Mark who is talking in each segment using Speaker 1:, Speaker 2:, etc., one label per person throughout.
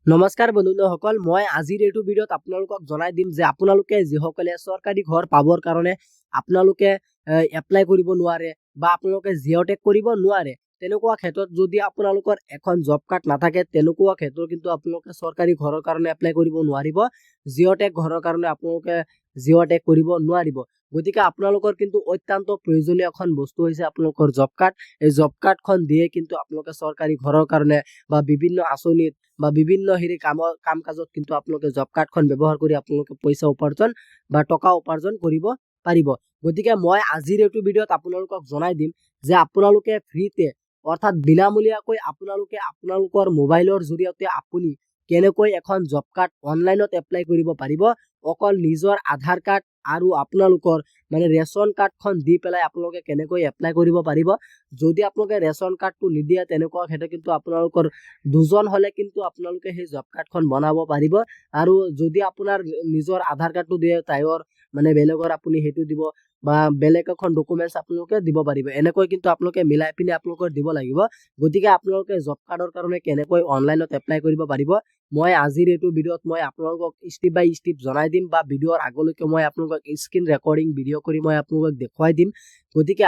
Speaker 1: নমস্কাৰ বন্ধুসকল, মই আজিৰ এইটো ভিডিঅ'ত আপোনালোকক জনাই দিম যে আপোনালোকে যিসকলে চৰকাৰী ঘৰ পাবৰ কাৰণে আপোনালোকে এপ্লাই কৰিব নোৱাৰে বা আপোনালোকে জিঅ'টেক কৰিব নোৱাৰে, তেনেকুৱা ক্ষেত্ৰত যদি আপোনালোকৰ এখন জব কাৰ্ড নাথাকে, তেনেকুৱা ক্ষেত্ৰত কিন্তু আপোনালোকে চৰকাৰী ঘৰৰ কাৰণে এপ্লাই কৰিব নোৱাৰিব। জিঅ'টেক ঘৰৰ কাৰণে আপোনালোকে জিঅ'টেক কৰিব নোৱাৰিব। গতিকে আপোনালোকৰ কিন্তু অত্যন্ত প্ৰয়োজনীয় এখন বস্তু হৈছে আপোনালোকৰ জব কাৰ্ড। এই জব কাৰ্ডখন দিয়ে কিন্তু আপোনালোকে চৰকাৰী ঘৰৰ কাৰণে বা বিভিন্ন আঁচনিত বা বিভিন্ন কাম কাজত কিন্তু আপোনালোকে জব কাৰ্ডখন ব্যৱহাৰ কৰি আপোনালোকে পইচা উপাৰ্জন বা টকা উপাৰ্জন কৰিব পাৰিব। গতিকে মই আজিৰ এইটো ভিডিঅ'ত আপোনালোকক জনাই দিম যে আপোনালোকে ফ্ৰীতে অৰ্থাৎ বিনামূলীয়াকৈ আপোনালোকে আপোনালোকৰ মোবাইলৰ জৰিয়তে আপুনি কেনেকৈ এখন জব কাৰ্ড অনলাইনত এপ্লাই কৰিব পাৰিব। অকল নিজৰ আধাৰ কাৰ্ড আৰু আপোনালোকৰ ৰেচন কাৰ্ডখন দি পেলাই আপোনালোকে কেনেকৈ এপ্লাই কৰিব পাৰিব। যদি আপোনালোকে ৰেচন কাৰ্ডটো নিদিয়ে, তেনেকুৱা ক্ষেত্ৰত কিন্তু আপোনালোকৰ দুজন হলে কিন্তু আপোনালোকে সেই জব কাৰ্ডখন বনাব পাৰিব। আৰু যদি আপোনাৰ নিজৰ আধাৰ কাৰ্ডটো দিয়ে, তাইৰ বেলেগৰ আপুনি সেইটো দিব বা বেলেগ এখন ডকুমেণ্টছ আপোনালোকে দিব পাৰিব। এনেকৈ কিন্তু আপোনালোকে মিলাই পিনে আপোনালোকৰ দিব লাগিব। গতিকে আপোনালোকে জব কাৰ্ডৰ কাৰণে কেনেকৈ অনলাইনত এপ্লাই কৰিব পাৰিব, মই আজিৰ এইটো ভিডিঅ'ত মই আপোনালোকক ষ্টেপ বাই ষ্টেপ জনাই দিম, বা ভিডিঅ'ৰ আগলৈকে মই আপোনালোকক স্ক্ৰীন ৰেকৰ্ডিং ভিডিঅ' কৰি মই আপোনালোকক দেখুৱাই দিম। গতিকে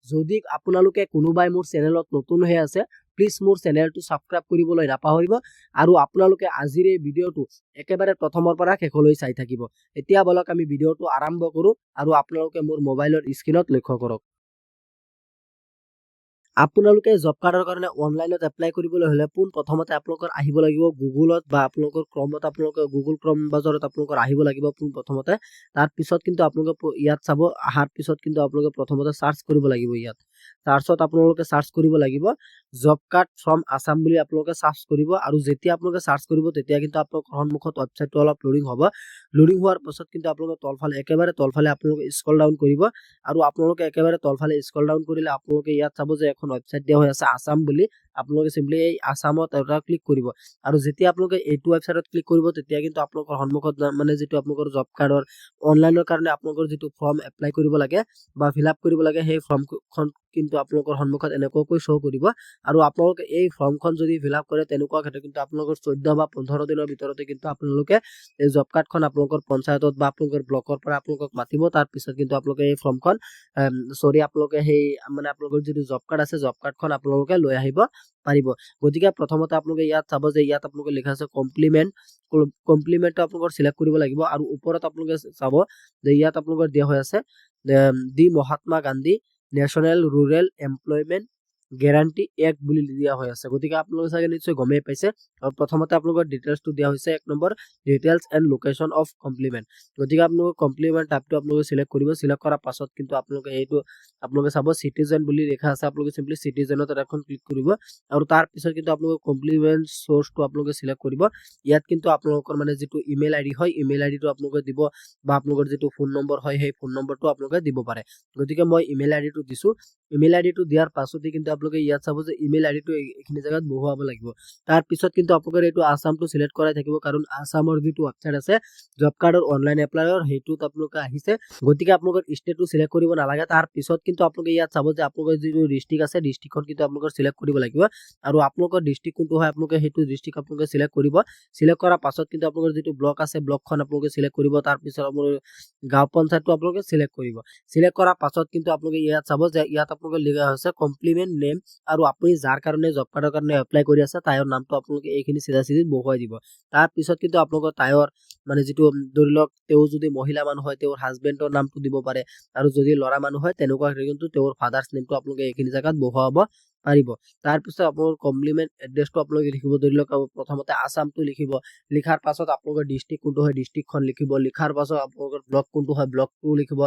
Speaker 1: যদি আপোনালোকে কোনোবাই মোৰ চেনেলত নতুন হৈ আছে, প্লিজ মোৰ চেনেলটো ছাবস্ক্ৰাইব কৰিবলৈ নাপাহৰিব। আৰু আপোনালোকে আজিৰ এই ভিডিঅ'টো একেবাৰে প্ৰথমৰ পৰা শেষলৈ চাই থাকিব। এতিয়া বলক আমি ভিডিঅ'টো আৰম্ভ কৰোঁ আৰু আপোনালোকে মোৰ মোবাইলৰ স্ক্ৰীনত লক্ষ্য কৰক। আপোনালোকে জব কাৰ্ডৰ কাৰণে অনলাইনত এপ্লাই কৰিবলৈ হ'লে প্ৰথমতে আপোনালোকৰ আহিব লাগিব গুগলত বা আপোনালোকৰ ক্ৰমত, আপোনালোকে গুগল ক্ৰম ব্ৰাউজাৰত আপোনালোকৰ আহিব লাগিব প্ৰথমতে। তাৰপিছত কিন্তু আপোনালোকে ইয়াত চাব, অহাৰ পিছত কিন্তু আপোনালোকে প্ৰথমতে চাৰ্চ কৰিব লাগিব। ইয়াত চাৰ্চত আপোনালোকে চাৰ্চ কৰিব লাগিব জব কাৰ্ড ফ্ৰম আছাম বুলি আপোনালোকে চাৰ্চ কৰিব। আৰু যেতিয়া আপোনালোকে চাৰ্চ কৰিব, তেতিয়া কিন্তু আপোনালোকৰ সন্মুখত ৱেবছাইটটো অলপ লোডিং হ'ব। লোডিং হোৱাৰ পাছত কিন্তু আপোনালোকে একেবাৰে তলফালে আপোনালোকে স্ক্ৰল ডাউন কৰিব। আৰু আপোনালোকে একেবাৰে তলফালে স্ক্ৰল ডাউন কৰিলে আপোনালোকে ইয়াত চাব যে এখন ৱেবছাইট দিয়া হৈ আছে আছাম বুলি। আপোনালোকে চিম্পলি এই আছামত এটা ক্লিক কৰিব। আৰু যেতিয়া আপোনালোকে এইটো ৱেবছাইটত ক্লিক কৰিব, তেতিয়া কিন্তু আপোনালোকৰ সন্মুখত যিটো আপোনালোকৰ জব কাৰ্ডৰ অনলাইনৰ কাৰণে আপোনালোকৰ যিটো ফৰ্ম এপ্লাই কৰিব লাগে বা ফিল আপ কৰিব লাগে, সেই ফৰ্মখন কিন্তু আপোনালোকৰ সন্মুখত এনেকুৱাকৈ শ্ব' কৰিব। আৰু আপোনালোকে এই ফৰ্মখন যদি ফিল আপ কৰে, তেনেকুৱা ক্ষেত্ৰত কিন্তু আপোনালোকৰ 14 বা 15 দিনৰ ভিতৰতে কিন্তু আপোনালোকে এই জব কাৰ্ডখন আপোনালোকৰ পঞ্চায়তত বা আপোনালোকৰ ব্লকৰ পৰা আপোনালোকক মাতিব। তাৰপিছত কিন্তু আপোনালোকে এই ফৰ্মখন আপোনালোকে সেই আপোনালোকৰ যিটো জব কাৰ্ড আছে, জব কাৰ্ডখন আপোনালোকে লৈ আহিব পাৰিব। গতিকে প্ৰথমতে আপোনালোকে ইয়াত চাব যে ইয়াত আপোনালোকে লিখা আছে কমপ্লিমেণ্টটো আপোনালোকৰ চিলেক্ট কৰিব লাগিব। আৰু ওপৰত আপোনালোকে চাব যে ইয়াত আপোনালোকৰ দিয়া হৈ আছে the Mahatma Gandhi national rural employment guarantee act বুলি দিয়া হৈ আছে। গতিকে আপোনালোকে চাগে নিশ্চয় গমেই পাইছে। আৰু প্ৰথমতে আপোনালোকৰ ডিটেইলছটো দিয়া হৈছে 1 number details and location of complement. গতিকে আপোনালোকে কমপ্লিমেণ্ট টাইপটো আপোনালোকে চিলেক্ট কৰিব। চিলেক্ট কৰাৰ পাছত কিন্তু আপোনালোকে এইটো আপোনালোকে চাব চিটিজেন বুলি লিখা আছে, আপোনালোকে চিম্পলি চিটিজেনত এখন ক্লিক কৰিব। আৰু তাৰপিছত কিন্তু আপোনালোকে কমপ্লিমেণ্ট চ'ৰ্চটো আপোনালোকে চিলেক্ট কৰিব। ইয়াত কিন্তু আপোনালোকৰ যিটো ইমেইল আইডি হয়, ইমেইল আইডিটো আপোনালোকে দিব, বা আপোনালোকৰ যিটো ফোন নম্বৰ হয়, সেই ফোন নম্বৰটো আপোনালোকে দিব পাৰে। গতিকে মই ইমেইল আইডিটো দিছোঁ। ইমেইল আইডিটো দিয়াৰ পাছতে কিন্তু আপোনালোকে ইয়াত চাব যে ইমেইল আইডিটো এইখিনি জেগাত বহুৱাব লাগিব। তাৰপিছত কিন্তু আপোনালোকৰ এইটো আছামটো চিলেক্ট কৰাই থাকিব, কাৰণ আছামৰ যিটো ৱেবছাইট আছে জব কাৰ্ডৰ অনলাইন এপ্লাইৰ, সেইটোত আপোনালোকে আহিছে। গতিকে আপোনালোকৰ ষ্টেটটো চিলেক্ট কৰিব নালাগে। তাৰপিছত কিন্তু আপোনালোকে ইয়াত চাব যে আপোনালোকৰ যিটো ডিষ্ট্ৰিক্ট আছে, ডিষ্ট্ৰিক্টখন কিন্তু আপোনালোকৰ চিলেক্ট কৰিব লাগিব। আৰু আপোনালোকৰ ডিষ্ট্ৰিক্ট কোনটো হয়, আপোনালোকে সেইটো ডিষ্ট্ৰিক্ট আপোনালোকে চিলেক্ট কৰিব। চিলেক্ট কৰাৰ পাছত কিন্তু আপোনালোকৰ যিটো ব্লক আছে, ব্লকখন আপোনালোকে চিলেক্ট কৰিব। তাৰপিছত আপোনালোকৰ গাঁও পঞ্চায়তটো আপোনালোকে চিলেক্ট কৰিব। চিলেক্ট কৰাৰ পাছত কিন্তু আপোনালোকে ইয়াত চাব যে ইয়াত আপোনালোকে লিখা হৈছে কমপ্লিমেণ্ট নেম, আৰু আপুনি যাৰ কাৰণে জব কাৰ্ডৰ কাৰণে এপ্লাই কৰি আছে, তাইৰ নামটো আপোনালোকে এইখিনি চিধা চিধি বহুৱাই দিব। তাৰপিছত কিন্তু আপোনালোকৰ তাইৰ যিটো ধৰি লওক তেওঁ যদি মহিলা মানুহ হয়, তেওঁৰ হাজবেণ্ডৰ নামটো দিব পাৰে। আৰু যদি ল'ৰা মানুহ হয়, তেনেকুৱা কিন্তু তেওঁৰ ফাদাৰ্ছ নেমটো আপোনালোকে এইখিনি জেগাত বহুৱাব পাৰিব। তাৰপিছত আপোনালোকৰ কমপ্লিমেণ্ট এড্ৰেছটো আপোনালোকে লিখিব। ধৰি লওক প্ৰথমতে আছামটো লিখিব। লিখাৰ পাছত আপোনালোকৰ ডিষ্ট্ৰিক্ট কোনটো হয়, ডিষ্ট্ৰিক্টখন লিখিব। লিখাৰ পাছত আপোনালোকৰ ব্লক কোনটো হয়, ব্লকটো লিখিব।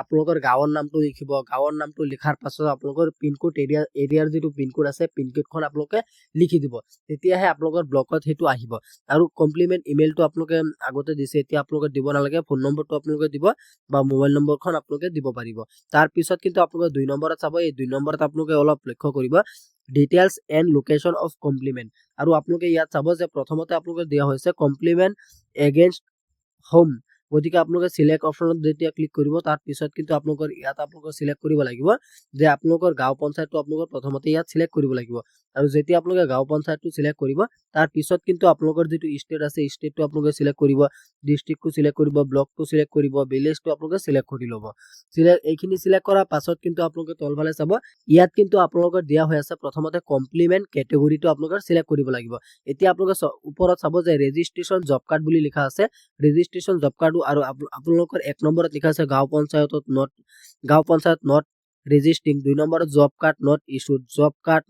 Speaker 1: আপোনালোকৰ গাঁৱৰ নামটো লিখিব। গাঁৱৰ নামটো লিখাৰ পাছত আপোনালোকৰ পিনক'ড এৰিয়াৰ যিটো পিনক'ড আছে, পিনক'ডখন আপোনালোকে লিখি দিব। তেতিয়াহে আপোনালোকৰ ব্লকত সেইটো আহিব। আৰু কমপ্লিমেণ্ট ইমেইলটো আপোনালোকে আগতে দিছে, এতিয়া আপোনালোকে দিব নালাগে। ফোন নম্বৰটো আপোনালোকে দিব বা মোবাইল নম্বৰখন আপোনালোকে দিব পাৰিব। তাৰপিছত কিন্তু আপোনালোকে 2 নম্বৰত চাব। এই 2 নম্বৰত আপোনালোকে অলপ লক্ষ্য কৰিব details and location of complement. আৰু আপোনালোকে ইয়াত চাব যে প্ৰথমতে আপোনালোকে দিয়া হৈছে কমপ্লিমেণ্ট এগেইনষ্ট হোম গতিকে আপোনালোকে চিলেক্ট অপশ্যনত যেতিয়া ক্লিক কৰিব তাৰ পিছত কিন্তু আপোনালোকৰ ইয়াত আপোনালোকে চিলেক্ট কৰিব লাগিব যে আপোনালোকৰ গাঁও পঞ্চায়তটো আপোনালোকৰ প্ৰথমতে ইয়াত চিলেক্ট কৰিব লাগিব আৰু যেতিয়া আপোনালোকে গাঁও পঞ্চায়তটো চিলেক্ট কৰিব তাৰ পিছত কিন্তু আপোনালোকৰ যিটো ষ্টেট আছে ষ্টেটটো আপোনালোকে চিলেক্ট কৰিব ডিষ্ট্ৰিক্টটো চিলেক্ট কৰিব ব্লকটো চিলেক্ট কৰিব ভিলেজটো আপোনালোকে চিলেক্ট কৰি ল'ব এইখিনি চিলেক্ট কৰাৰ পাছত কিন্তু আপোনালোকে তলফালে চাব ইয়াত কিন্তু আপোনালোকৰ দিয়া হৈ আছে প্ৰথমতে কমপ্লিমেণ্ট কেটেগৰীটো আপোনালোকৰ চিলেক্ট কৰিব লাগিব এতিয়া আপোনালোকে ওপৰত চাব যে ৰেজিষ্ট্ৰেশ্যন জব কাৰ্ড বুলি লিখা আছে ৰেজিষ্ট্ৰেশ্যন জব কাৰ্ড আৰু আপোনালোকৰ 1 নম্বৰত লিখা আছে গাঁও পঞ্চায়ত নট ৰেজিষ্টিং 2 নম্বৰত job card not issued job card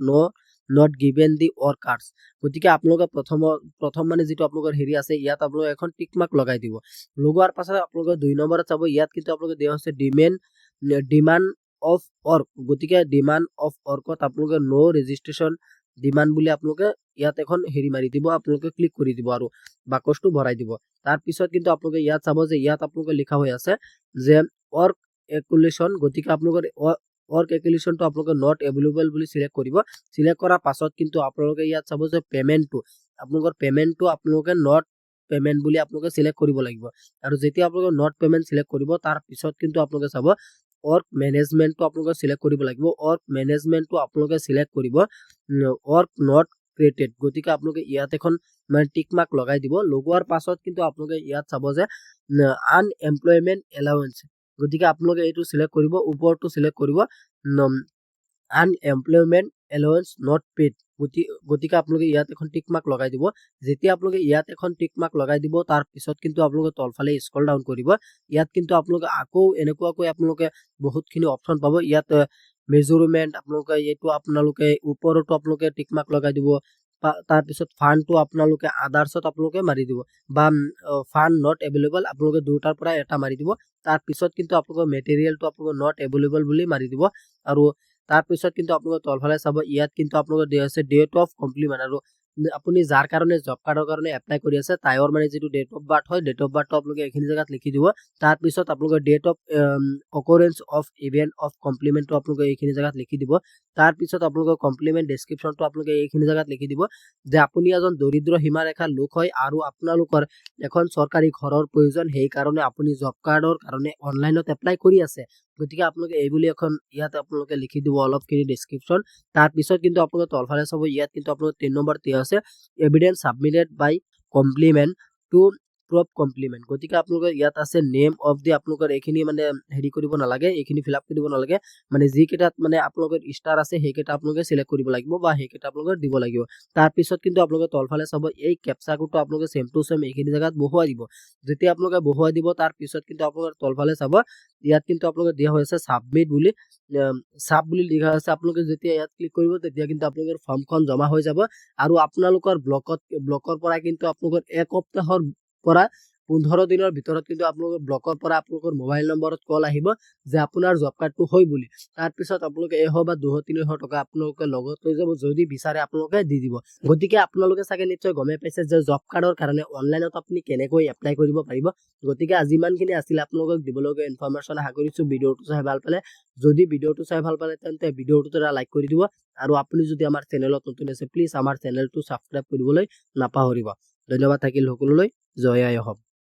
Speaker 1: not given the or cards গতিকে আপোনালোকে প্ৰথম মানে যিটো আপোনালোকৰ হেৰি আছে ইয়াত আপোনালোকে এখন টিক মাৰ্ক লগাই দিব লগোৱাৰ পাছত আপোনালোকে 2 নম্বৰত চাব ইয়াত কিন্তু আপোনালোকে দিয়া হৈছে ডিমান্ড অফ অৰ্ক গতিকে ডিমান্ড অফ অৰ্কত আপোনালোকে নো ৰেজিষ্ট্ৰেশ্যন ডিমান্ড বুলি আপোনালোকে ইয়াত এখন হেৰি মাৰি দিব আপোনালোকে ক্লিক কৰি দিব আৰু বাকচটো ভৰাই দিব তাৰ পিছত কিন্তু আপোনালোকে ইয়াত চাব যে ইয়াত আপোনালোকে লিখা হৈ আছে যে অৰ্ক একুলেশ্যন গতিকে আপোনালোকৰ অৰ্ক একুলেশ্যনটো আপোনালোকে নট এভেইলেবল বুলি চিলেক্ট কৰিব চিলেক্ট কৰাৰ পাছত কিন্তু আপোনালোকে ইয়াত চাব যে পেমেণ্টটো আপোনালোকে নট পেমেণ্ট বুলি আপোনালোকে চিলেক্ট কৰিব লাগিব আৰু যেতিয়া আপোনালোকে নট পেমেণ্ট চিলেক্ট কৰিব তাৰ পিছত কিন্তু আপোনালোকে চাব অৰ্ক মেনেজমেণ্টটো আপোনালোকে চিলেক্ট কৰিব লাগিব অৰ্ক মেনেজমেণ্টটো আপোনালোকে চিলেক্ট কৰিব অৰ্ক নট ক্ৰিয়েটেড গতিকে আপোনালোকে ইয়াত এখন মানে টিক মাৰ্ক লগাই দিব লগোৱাৰ পাছত কিন্তু আপোনালোকে ইয়াত চাব যে আনএমপ্লয়মেণ্ট এলাউৱেন্স গতিকে আপোনালোকে এইটো চিলেক্ট কৰিব ওপৰটো চিলেক্ট কৰিব আনএমপ্লয়মেণ্ট এলাউৱেন্স নট পেড গতিকে আপোনালোকে ইয়াত এখন টিক মাৰ্ক লগাই দিব যেতিয়া আপোনালোকে ইয়াত এখন টিক মাৰ্ক লগাই দিব তাৰ পিছত কিন্তু আপোনালোকে তলফালে স্ক্ৰল ডাউন কৰিব ইয়াত কিন্তু আপোনালোকে আকৌ এনেকুৱাকৈ আপোনালোকে বহুতখিনি অপশ্যন পাব ইয়াত মেজাৰমেণ্ট আপোনালোকে ওপৰতো আপোনালোকে টিক মাৰ্ক লগাই দিব তাৰ পিছত ফাণ্ডটো আপোনালোকে আদাৰ্ছত আপোনালোকে মাৰি দিব বা ফাণ্ড নট এভেইলেবল আপোনালোকে দুটাৰ পৰা এটা মাৰি দিব তাৰ পিছত কিন্তু আপোনালোকৰ মেটেৰিয়েলটো আপোনালোকে নট এভেইলেবল বুলি মাৰি দিব আৰু তাৰ পিছত কিন্তু আপোনালোকে তলফালে চাব ইয়াত কিন্তু আপোনালোকে দিয়া আছে ডেট অফ কমপ্লিমেণ্ট আৰু আপুনি যাৰ কাৰণে জব কাৰ্ডৰ কাৰণে এপ্লাই কৰি আছে তাইৰ মানে যিটো ডেট অফ বাৰ্থ হয় ডেট অফ বাৰ্থটো আপোনালোকে এইখিনি জেগাত লিখি দিব তাৰ পিছত আপোনালোকে date of occurrence of event of কমপ্লিমেণ্টটো আপোনালোকে এইখিনি জেগাত লিখি দিব তাৰ পিছত আপোনালোকৰ কমপ্লিমেণ্ট ডেছক্ৰিপশ্যনটো আপোনালোকে এইখিনি জেগাত লিখি দিব যে আপুনি এজন দৰিদ্ৰ সীমাৰেখাৰ লোক হয় আৰু আপোনালোকৰ এখন চৰকাৰী ঘৰৰ প্ৰয়োজন সেইকাৰণে আপুনি জব কাৰ্ডৰ কাৰণে অনলাইনত এপ্লাই কৰি আছে গতিকে আপোনালোকে এইবুলি এখন ইয়াত আপোনালোকে লিখি দিব অলপখিনি ডেছক্ৰিপশ্যন তাৰ পিছত কিন্তু আপোনালোকে তলফালে চাব ইয়াত কিন্তু আপোনালোকে 3 নম্বৰ দিয়া আছে এভিডেন্স সাবমিটেড বাই কমপ্লিমেণ্ট টু প্ৰপ কমপ্লিমেণ্ট গতিকে আপোনালোকে ইয়াত আছে নেম অফ দি আপোনালোকৰ এইখিনি মানে হেৰি কৰিব নালাগে এইখিনি ফিল আপ কৰিব নালাগে মানে যিকেইটাত মানে আপোনালোকৰ ষ্টাৰ আছে সেইকেইটা আপোনালোকে চিলেক্ট কৰিব লাগিব বা সেইকেইটা আপোনালোকে দিব লাগিব তাৰ পিছত কিন্তু আপোনালোকে তলফালে চাব এই কেপচা কোডটো আপোনালোকে সেম টু সেম এইখিনি জেগাত বহুৱাই দিব যেতিয়া আপোনালোকে বহুৱাই দিব তাৰ পিছত কিন্তু আপোনালোকে তলফালে চাব ইয়াত কিন্তু আপোনালোকে দিয়া হৈ আছে সাবমিট বুলি সাব বুলি লিখা আছে আপোনালোকে যেতিয়া ইয়াত ক্লিক কৰিব তেতিয়া কিন্তু আপোনালোকৰ ফৰ্মখন জমা হৈ যাব আৰু আপোনালোকৰ ব্লকৰ পৰা কিন্তু আপোনালোকৰ এক সপ্তাহৰ পৰা 15 দিনৰ ভিতৰত কিন্তু আপোনালোকৰ ব্লকৰ পৰা আপোনালোকৰ মোবাইল নম্বৰত কল আহিব যে আপোনাৰ জব কাৰ্ডটো হৈ বুলি তাৰ পিছত আপোনালোকে 100 বা 200-300 টকা আপোনালোকে লগত লৈ যাব যদি বিচাৰে আপোনালোকে দি দিব গতিকে আপোনালোকে চাগে নিশ্চয় গমে পাইছে যে জব কাৰ্ডৰ কাৰণে অনলাইনত আপুনি কেনেকৈ এপ্লাই কৰিব পাৰিব গতিকে আজি ইমানখিনি আছিল আপোনালোকক দিবলগীয়া ইনফৰমেশ্যন আশা কৰিছো ভিডিঅটো চাই ভাল পালে যদি ভিডিঅটো চাই ভাল পালে তেন্তে ভিডিঅটো এটা লাইক কৰি দিব আৰু আপুনি যদি আমাৰ চেনেলত নতুন আছে প্লিজ আমাৰ চেনেলটো সাবস্ক্ৰাইব কৰিবলৈ নাপাহৰিব ধন্যবাদ থাকিল সকলোলৈ জয় আই অসম।